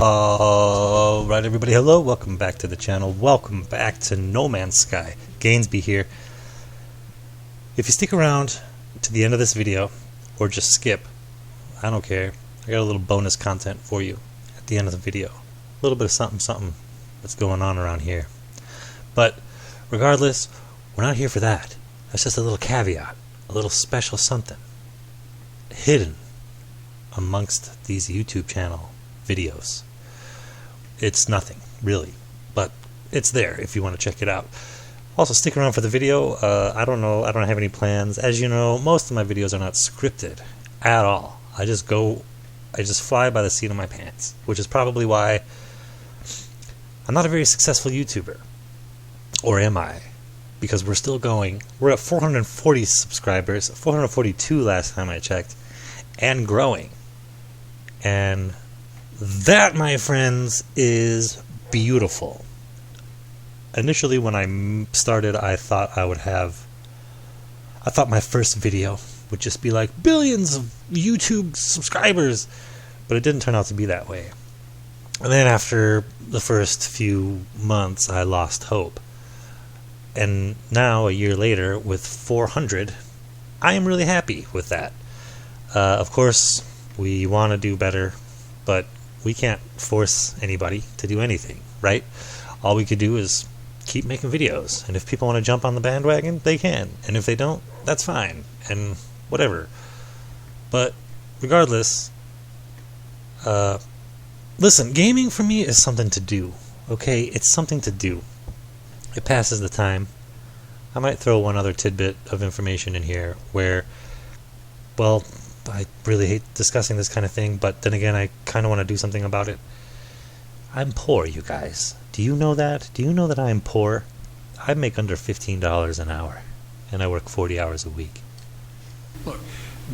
Alright everybody, hello, welcome back to the channel, welcome back to No Man's Sky. Gainsby here. If you stick around to the end of this video, or just skip, I don't care, I got a little bonus content for you at the end of the video. A little bit of something that's going on around here. But regardless, we're not here for that. That's just a little caveat, a little special something hidden amongst these YouTube channel videos. It's nothing really, but it's there if you want to check it out. Also, stick around for the video. I don't know, I don't have any plans. As you know, most of my videos are not scripted at all. I just fly by the seat of my pants, which is probably why I'm not a very successful YouTuber. Or am I? Because we're still going. We're at 440 subscribers, 442 last time I checked, and growing. And that, my friends, is beautiful. Initially, when I started, I thought my first video would just be like billions of YouTube subscribers, but it didn't turn out to be that way. And then after the first few months, I lost hope. And now, a year later, with 400, I am really happy with that. Of course, we want to do better, but we can't force anybody to do anything, right? All we could do is keep making videos, and if people want to jump on the bandwagon, they can, and if they don't, that's fine, and whatever. But regardless, listen, gaming for me is something to do, okay? It's something to do. It passes the time. I might throw one other tidbit of information in here where, well, I really hate discussing this kind of thing, but then again, I kind of want to do something about it. I'm poor, you guys. Do you know that? Do you know that I'm poor? I make under $15 an hour, and I work 40 hours a week. Look,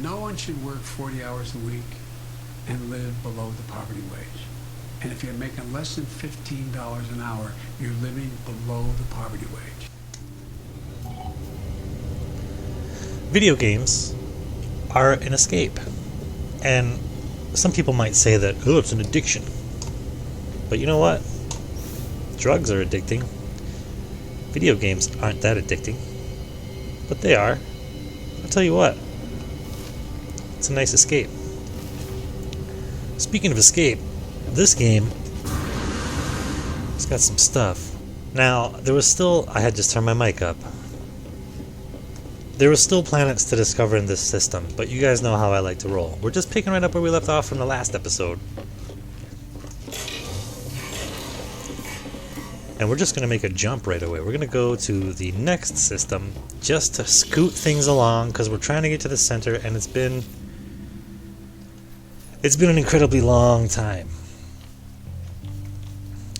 no one should work 40 hours a week and live below the poverty wage. And if you're making less than $15 an hour, you're living below the poverty wage. Video games are an escape. And some people might say that, oh, it's an addiction. But you know what? Drugs are addicting. Video games aren't that addicting. But they are. I'll tell you what. It's a nice escape. Speaking of escape, this game has got some stuff. Now, I had just turned my mic up. There were still planets to discover in this system, but you guys know how I like to roll. We're just picking right up where we left off from the last episode. And we're just going to make a jump right away. We're going to go to the next system just to scoot things along, because we're trying to get to the center, and it's been an incredibly long time.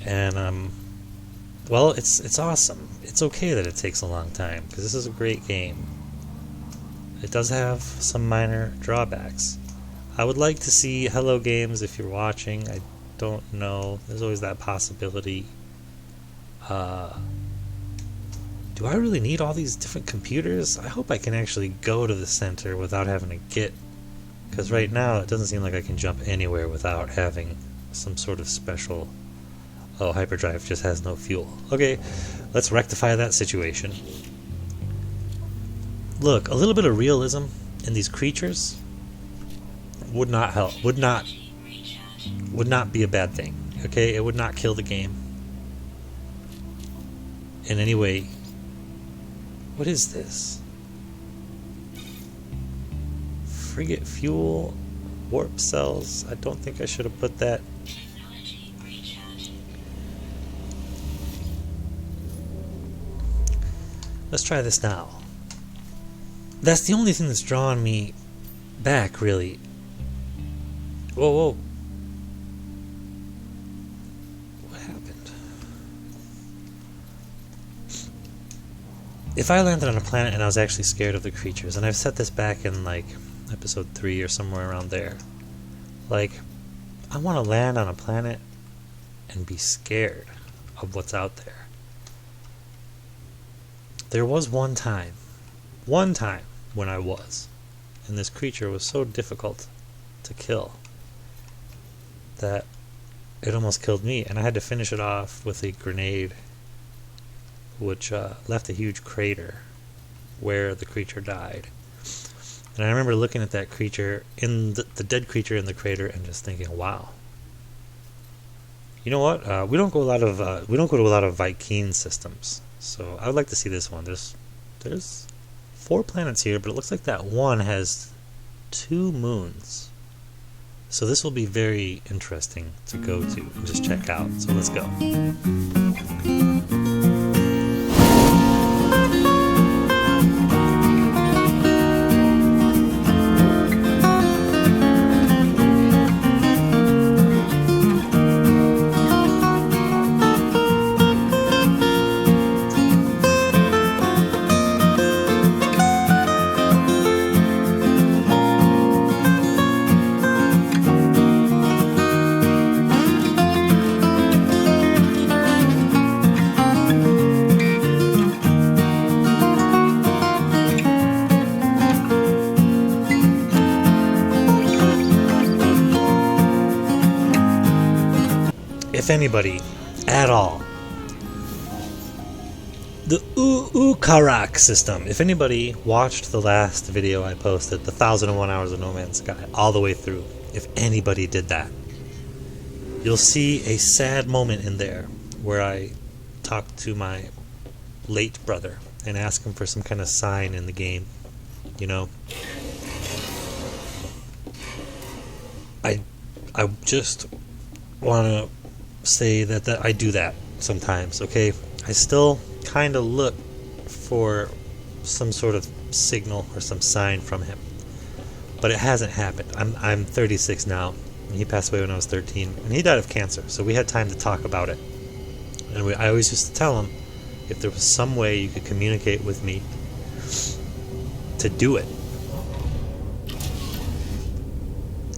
And, well, it's awesome. It's okay that it takes a long time, because this is a great game. It does have some minor drawbacks. I would like to see Hello Games if you're watching. I don't know. There's always that possibility. Do I really need all these different computers? I hope I can actually go to the center without having to get... Because right now, it doesn't seem like I can jump anywhere without having some sort of special... Oh, hyperdrive just has no fuel. Okay, let's rectify that situation. Look, a little bit of realism in these creatures would not help. Would not be a bad thing. Okay, it would not kill the game in any way. What is this? Frigate fuel, warp cells. I don't think I should have put that. Let's try this now. That's the only thing that's drawing me back, really. Whoa, whoa. What happened? If I landed on a planet and I was actually scared of the creatures, and I've set this back in, like, episode 3 or somewhere around there. Like, I want to land on a planet and be scared of what's out there. There was one time when I was, and this creature was so difficult to kill that it almost killed me, and I had to finish it off with a grenade, which left a huge crater where the creature died. And I remember looking at that creature, in the dead creature in the crater, and just thinking, wow. You know what? We don't go to a lot of Viking systems, so I would like to see this one. There's 4 planets here, but it looks like that one has 2 moons. So this will be very interesting to go to and just check out. So let's go. If anybody at all, the Ukarak system, if anybody watched the last video I posted, the 1001 Hours of No Man's Sky, all the way through, if anybody did that, you'll see a sad moment in there where I talk to my late brother and ask him for some kind of sign in the game. You know, I just want to say that I do that sometimes, okay? I still kind of look for some sort of signal or some sign from him, but it hasn't happened. I'm 36 now, and he passed away when I was 13, and he died of cancer, so we had time to talk about it. And I always used to tell him if there was some way you could communicate with me to do it.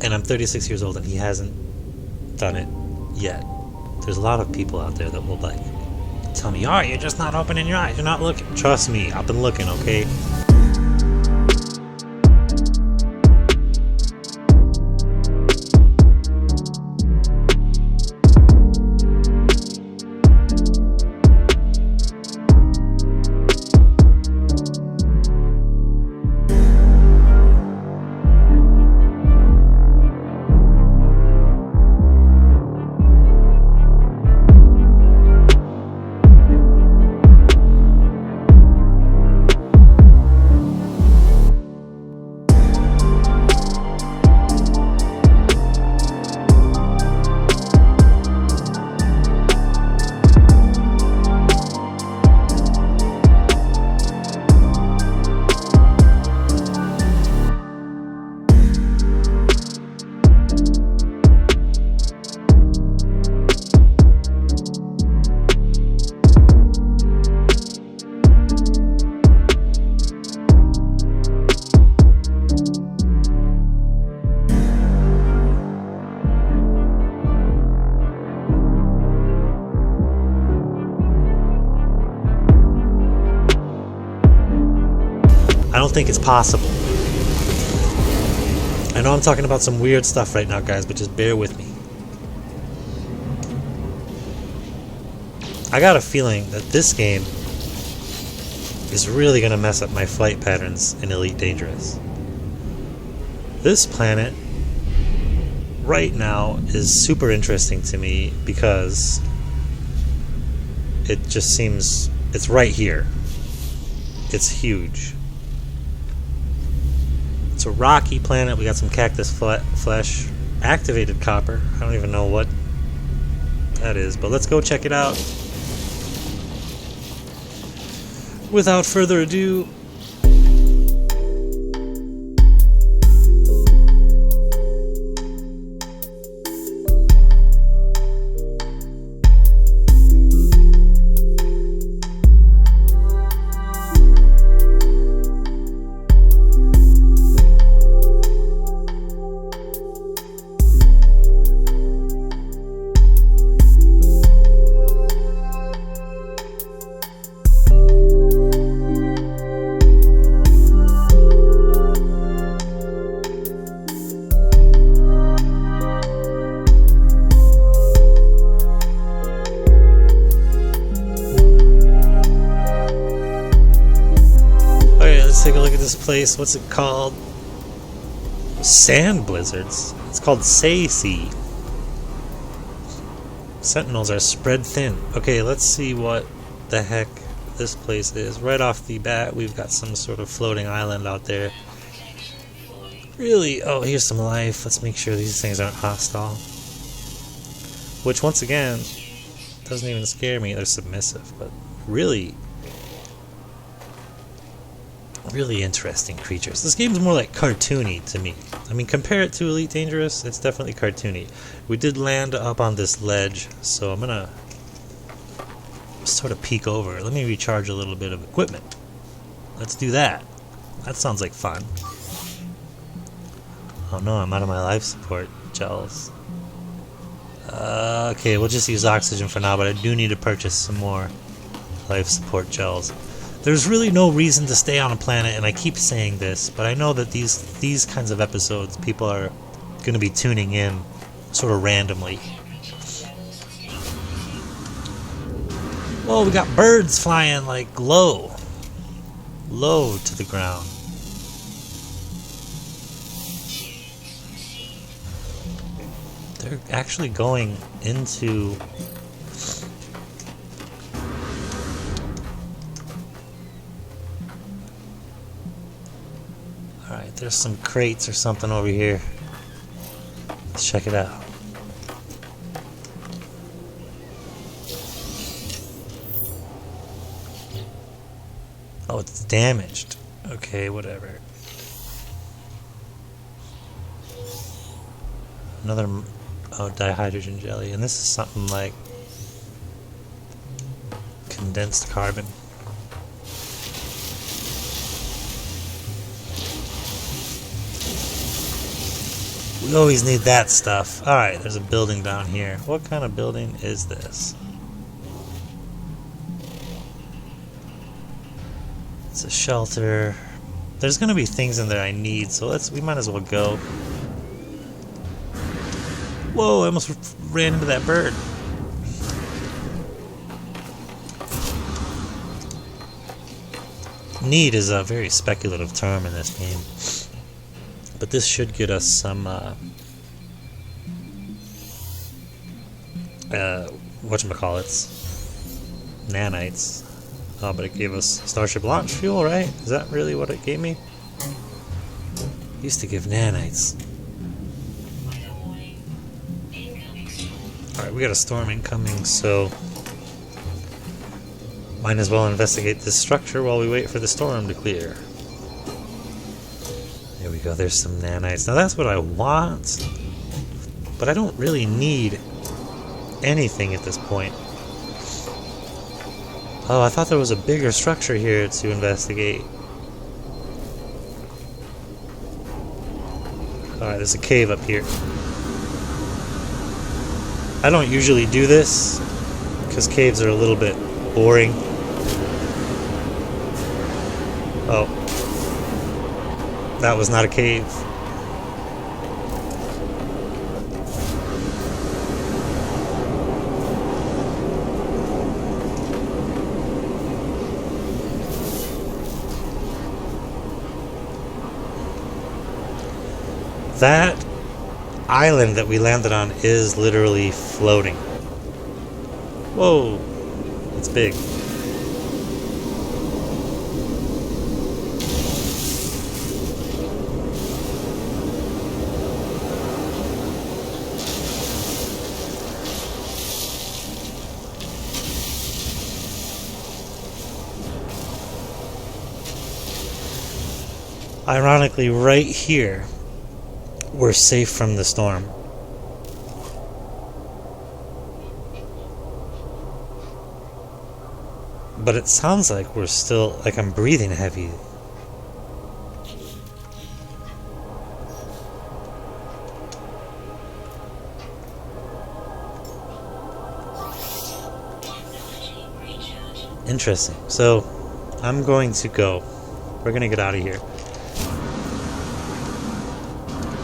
And I'm 36 years old, and he hasn't done it yet. There's a lot of people out there that will like tell me, "Oh, you're just not opening your eyes. You're not looking." Trust me, I've been looking, okay? I don't think it's possible. I know I'm talking about some weird stuff right now, guys, but just bear with me. I got a feeling that this game is really going to mess up my flight patterns in Elite Dangerous. This planet right now is super interesting to me because it just seems it's right here. It's huge. It's a rocky planet. We got some cactus flesh, activated copper. I don't even know what that is, but let's go check it out. Without further ado, place. What's it called? Sand blizzards. It's called Sea. Sentinels are spread thin. Okay, let's see what the heck this place is. Right off the bat, we've got some sort of floating island out there. Really? Oh, here's some life. Let's make sure these things aren't hostile. Which, once again, doesn't even scare me. They're submissive, but really interesting creatures. This game's more like cartoony to me. I mean, compare it to Elite Dangerous, it's definitely cartoony. We did land up on this ledge, so I'm gonna sort of peek over. Let me recharge a little bit of equipment. Let's do that. That sounds like fun. Oh no, I'm out of my life support gels. Okay, we'll just use oxygen for now, but I do need to purchase some more life support gels. There's really no reason to stay on a planet, and I keep saying this, but I know that these kinds of episodes, people are going to be tuning in sort of randomly. Whoa, we got birds flying like low to the ground. They're actually going into... Alright, there's some crates or something over here. Let's check it out. Oh, it's damaged. Okay, whatever. Another... Oh, dihydrogen jelly. And this is something like condensed carbon. We always need that stuff. Alright, there's a building down here. What kind of building is this? It's a shelter. There's gonna be things in there I need, so we might as well go. Whoa, I almost ran into that bird. Need is a very speculative term in this game. But this should get us some, whatchamacallits, nanites. Oh, but it gave us Starship launch fuel, right? Is that really what it gave me? It used to give nanites. Alright, we got a storm incoming, so might as well investigate this structure while we wait for the storm to clear. There we go, there's some nanites. Now that's what I want, but I don't really need anything at this point. Oh, I thought there was a bigger structure here to investigate. Alright, there's a cave up here. I don't usually do this, because caves are a little bit boring. Oh. That was not a cave. That island that we landed on is literally floating. Whoa, it's big. Ironically, right here, we're safe from the storm. But it sounds like we're still, like I'm breathing heavy. Interesting. So, I'm going to go. We're gonna get out of here.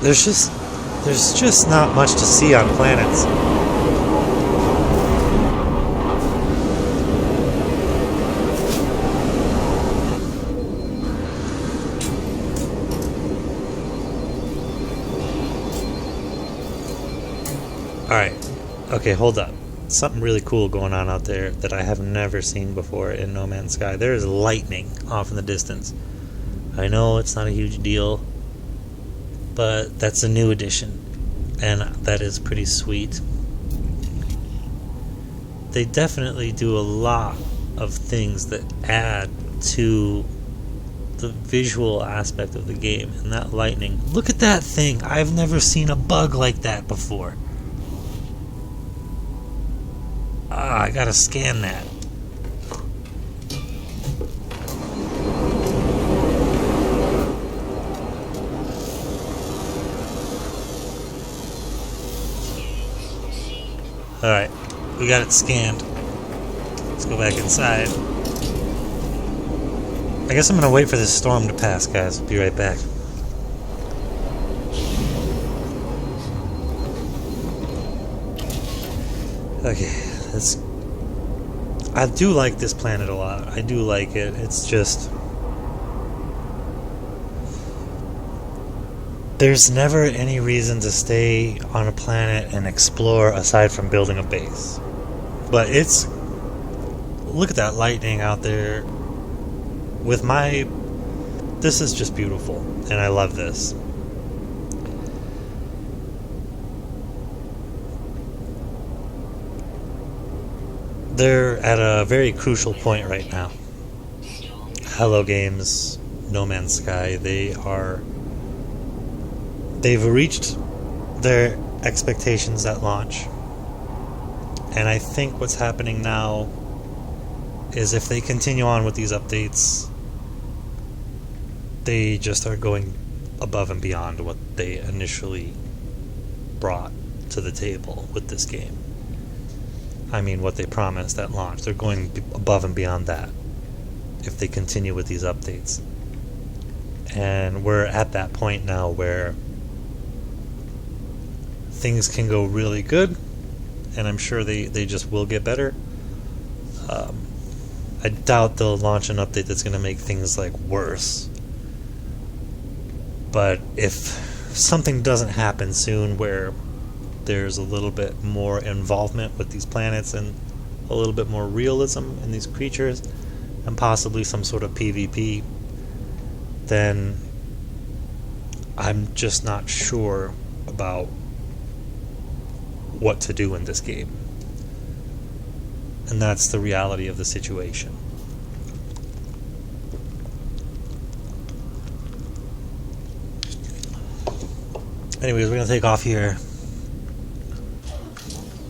There's just not much to see on planets. Alright, okay, hold up. Something really cool going on out there that I have never seen before in No Man's Sky. There is lightning off in the distance. I know it's not a huge deal, but that's a new addition, and that is pretty sweet. They definitely do a lot of things that add to the visual aspect of the game, and that lightning. Look at that thing! I've never seen a bug like that before. I gotta scan that. Alright, we got it scanned. Let's go back inside. I guess I'm gonna wait for this storm to pass, guys. Be right back. Okay, I do like this planet a lot. I do like it. It's just... there's never any reason to stay on a planet and explore aside from building a base. But it's... look at that lightning out there. With my... this is just beautiful. And I love this. They're at a very crucial point right now. Hello Games, No Man's Sky, they've reached their expectations at launch. And I think what's happening now is if they continue on with these updates, they just are going above and beyond what they initially brought to the table with this game. I mean, what they promised at launch. They're going above and beyond that if they continue with these updates. And we're at that point now where things can go really good, and I'm sure they just will get better. I doubt they'll launch an update that's going to make things like worse. But if something doesn't happen soon where there's a little bit more involvement with these planets and a little bit more realism in these creatures and possibly some sort of PvP, then I'm just not sure about what to do in this game. And that's the reality of the situation. Anyways, we're going to take off here.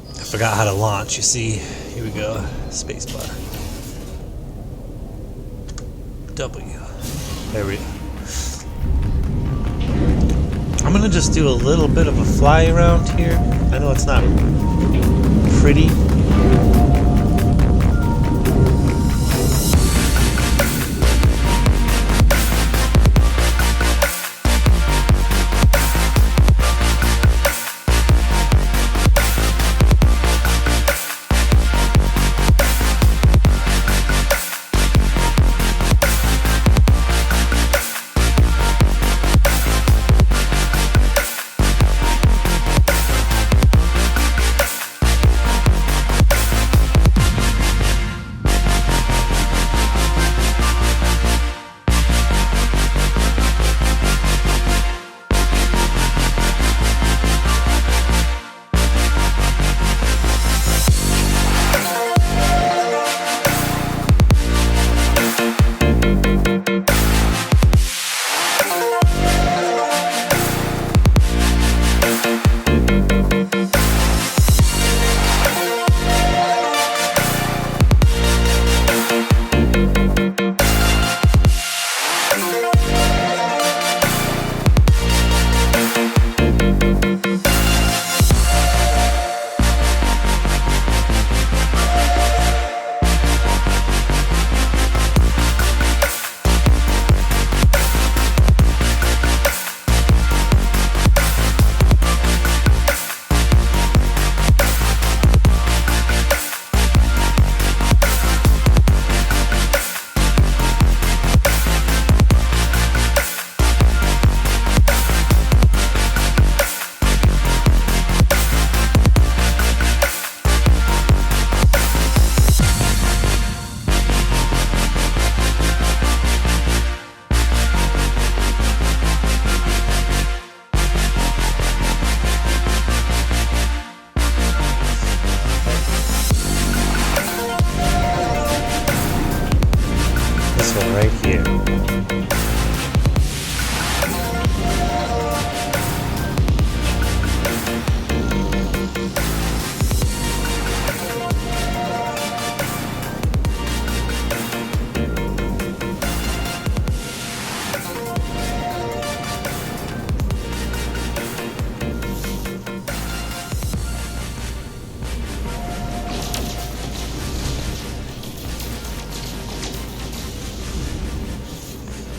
I forgot how to launch, you see. Here we go. Spacebar. W. There we go. I'm going to just do a little bit of a fly around here. I know it's not pretty.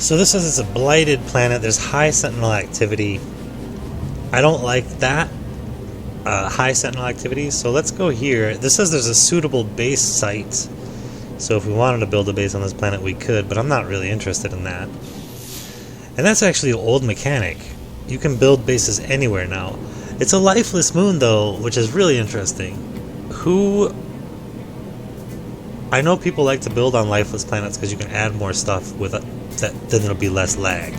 So this says it's a blighted planet. There's high sentinel activity. I don't like that. High sentinel activity. So let's go here. This says there's a suitable base site. So if we wanted to build a base on this planet, we could, but I'm not really interested in that. And that's actually an old mechanic. You can build bases anywhere now. It's a lifeless moon, though, which is really interesting. I know people like to build on lifeless planets because you can add more stuff with it, then there'll be less lag.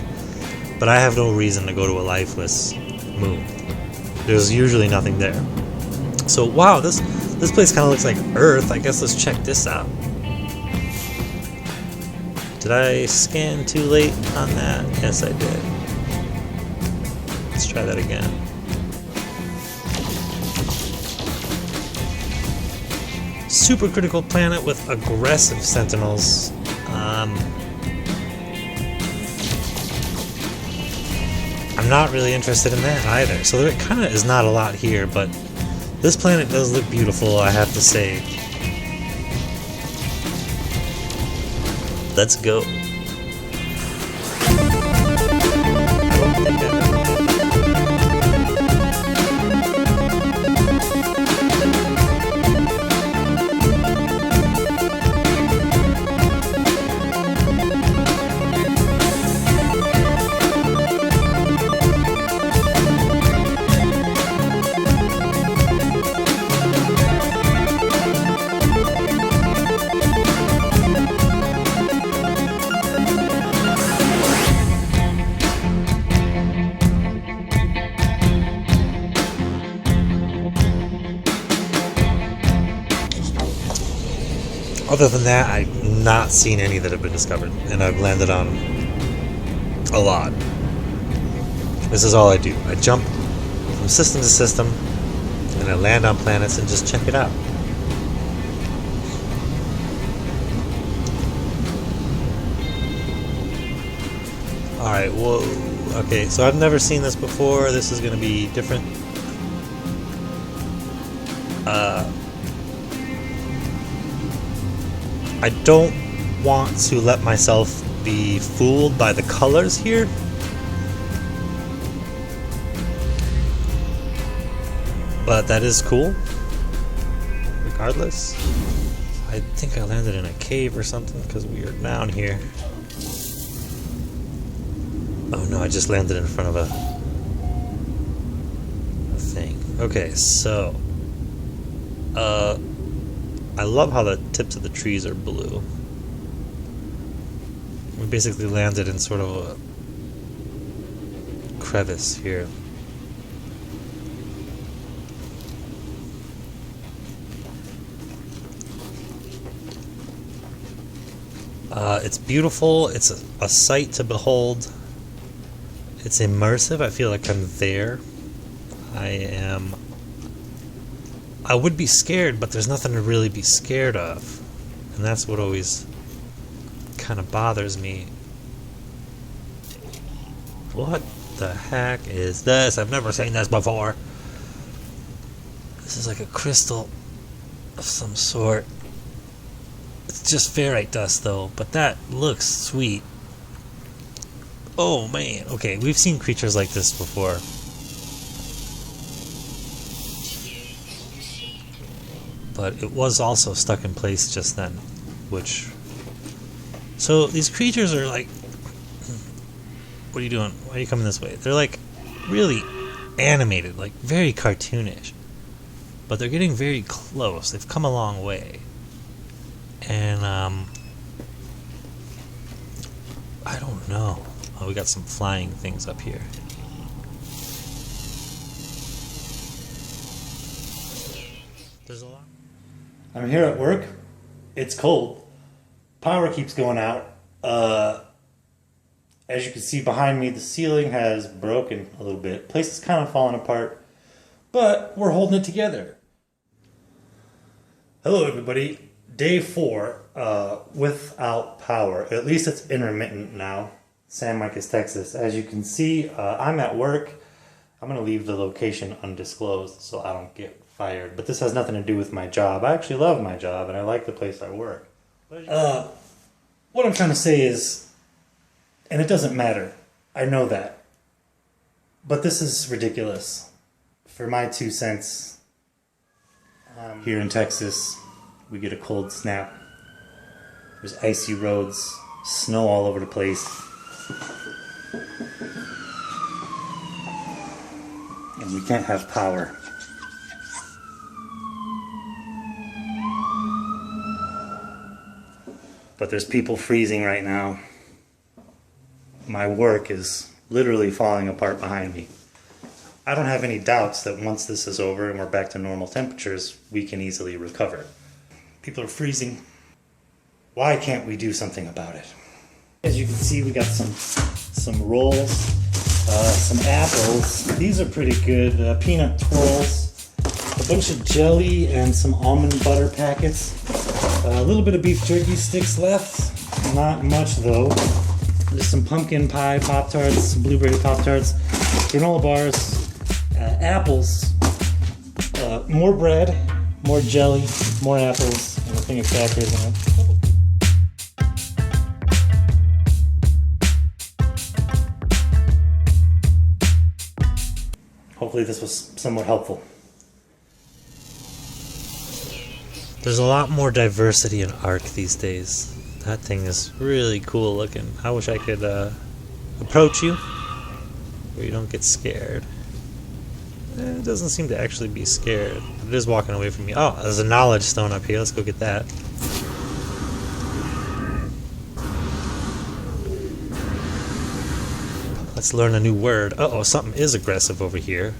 But I have no reason to go to a lifeless moon. There's usually nothing there. So wow, this place kind of looks like Earth. I guess let's check this out. Did I scan too late on that? Yes, I did. Let's try that again. Supercritical planet with aggressive sentinels. I'm not really interested in that either. So there kind of is not a lot here, but this planet does look beautiful, I have to say. Let's go. Other than that, I've not seen any that have been discovered, and I've landed on a lot. This is all I do. I jump from system to system, and I land on planets and just check it out. Alright, whoa. Okay, so I've never seen this before. This is going to be different. I don't want to let myself be fooled by the colors here. But that is cool. Regardless. I think I landed in a cave or something because we are down here. Oh no, I just landed in front of a thing. Okay, so I love how the tips of the trees are blue. We basically landed in sort of a crevice here. It's beautiful. It's a sight to behold. It's immersive. I feel like I'm there. I would be scared, but there's nothing to really be scared of. And that's what always kind of bothers me. What the heck is this? I've never seen this before. This is like a crystal of some sort. It's just ferrite dust though, but that looks sweet. Oh man. Okay, we've seen creatures like this before. But it was also stuck in place just then, which... So these creatures are like... What are you doing? Why are you coming this way? They're like really animated, like very cartoonish. But they're getting very close. They've come a long way. And, I don't know. Oh, we got some flying things up here. There's a lot. I'm here at work. It's cold. Power keeps going out. As you can see behind me, the ceiling has broken a little bit. Place is kind of falling apart, but we're holding it together. Hello, everybody. Day 4 without power. At least it's intermittent now. San Marcos, Texas. As you can see, I'm at work. I'm going to leave the location undisclosed so I don't get fired. But this has nothing to do with my job. I actually love my job and I like the place I work. What I'm trying to say is, And it doesn't matter. I know that. But this is ridiculous. For my 2 cents, here in Texas, we get a cold snap. There's icy roads, snow all over the place. And we can't have power. But there's people freezing right now. My work is literally falling apart behind me. I don't have any doubts that once this is over and we're back to normal temperatures, we can easily recover. People are freezing. Why can't we do something about it? As you can see, we got some rolls, some apples. These are pretty good. Peanut twirls, a bunch of jelly, and some almond butter packets. A little bit of beef jerky sticks left. Not much though. There's some pumpkin pie Pop-Tarts, some blueberry Pop-Tarts, granola bars, apples, more bread, more jelly, more apples, and a thing of crackers and hopefully this was somewhat helpful. There's a lot more diversity in ARC these days. That thing is really cool looking. I wish I could approach you where you don't get scared. It doesn't seem to actually be scared. It is walking away from me. Oh, there's a knowledge stone up here. Let's go get that. Let's learn a new word. Uh-oh, something is aggressive over here.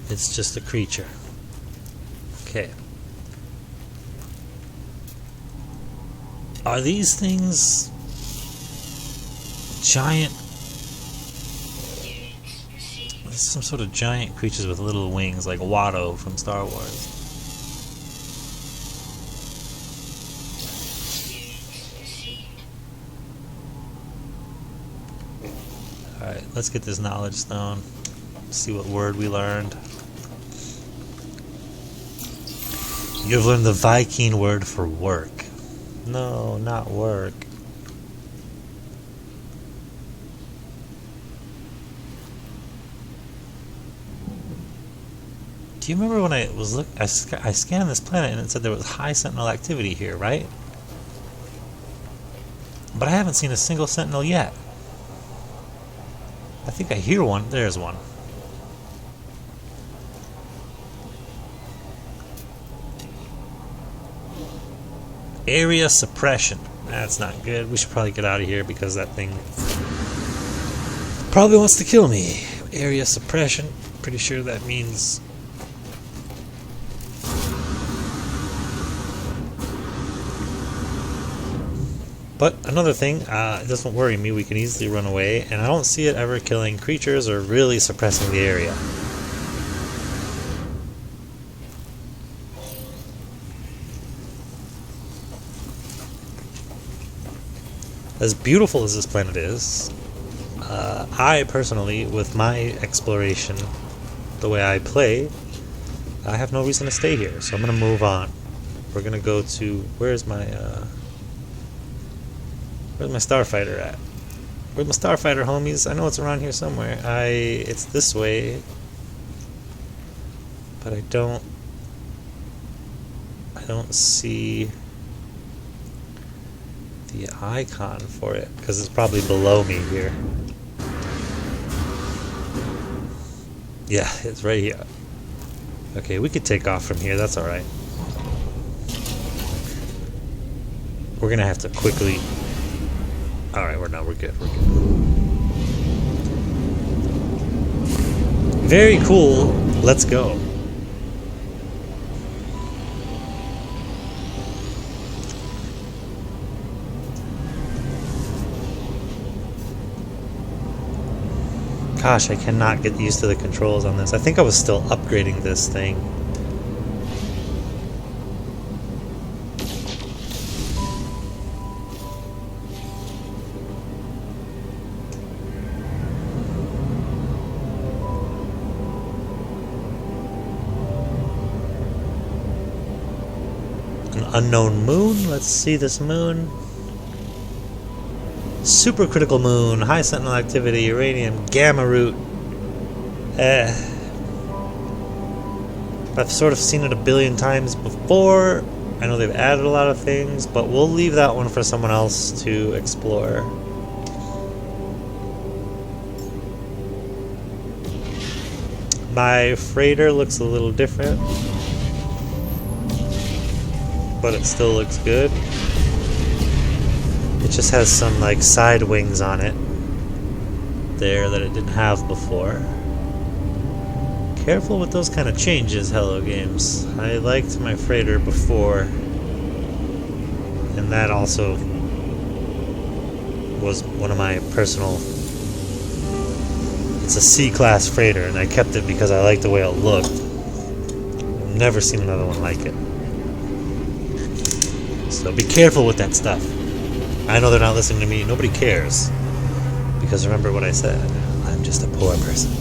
It's just a creature. Okay. Are these things giant? Some sort of giant creatures with little wings, like Watto from Star Wars. Alright, let's get this knowledge stone. See what word we learned. You've learned the Viking word for work. No, not work. Do you remember when I scanned this planet and it said there was high sentinel activity here, right? But I haven't seen a single sentinel yet. I think I hear one. There's one. Area suppression. That's not good. We should probably get out of here because that thing probably wants to kill me. Area suppression. Pretty sure that means... But another thing, it doesn't worry me. We can easily run away, and I don't see it ever killing creatures or really suppressing the area. As beautiful as this planet is, I personally, with my exploration, the way I play, I have no reason to stay here, so I'm going to move on. We're going to go to... Where's my starfighter at? Where's my starfighter, homies? I know it's around here somewhere. It's this way, but I don't see the icon for it because it's probably below me here. Yeah, it's right here. Okay, we could take off from here. That's all right. We're gonna have to quickly. All right, we're good. We're good. Very cool. Let's go. Gosh, I cannot get used to the controls on this. I think I was still upgrading this thing. Unknown moon. Let's see this moon. Supercritical moon. High sentinel activity. Uranium. Gamma root. I've sort of seen it a billion times before. I know they've added a lot of things, but we'll leave that one for someone else to explore. My freighter looks a little different, but it still looks good. It just has some like side wings on it there that it didn't have before. Careful with those kind of changes, Hello Games. I liked my freighter before, and that also was one of my personal... It's a C-class freighter, and I kept it because I liked the way it looked. I've never seen another one like it. So be careful with that stuff. I know they're not listening to me. Nobody cares. Because remember what I said. I'm just a poor person.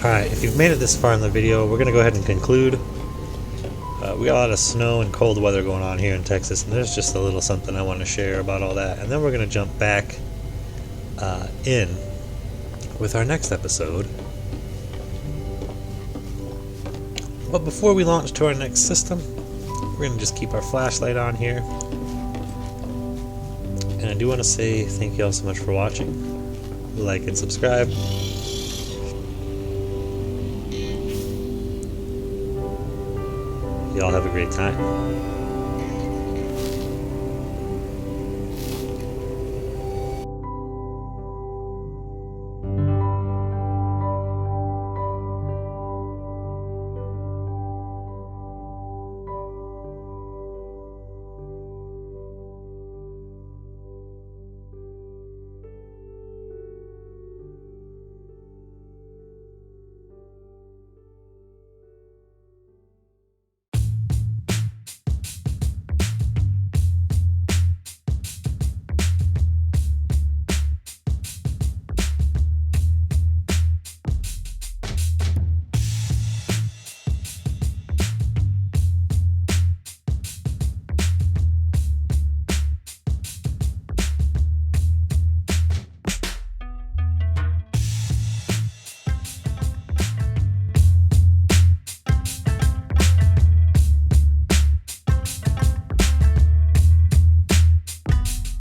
Alright, if you've made it this far in the video, we're going to go ahead and conclude. We got a lot of snow and cold weather going on here in Texas, and there's just a little something I want to share about all that. And then we're going to jump back in with our next episode. But before we launch to our next system, we're going to just keep our flashlight on here. And I do want to say thank you all so much for watching. Like and subscribe. Y'all have a great time.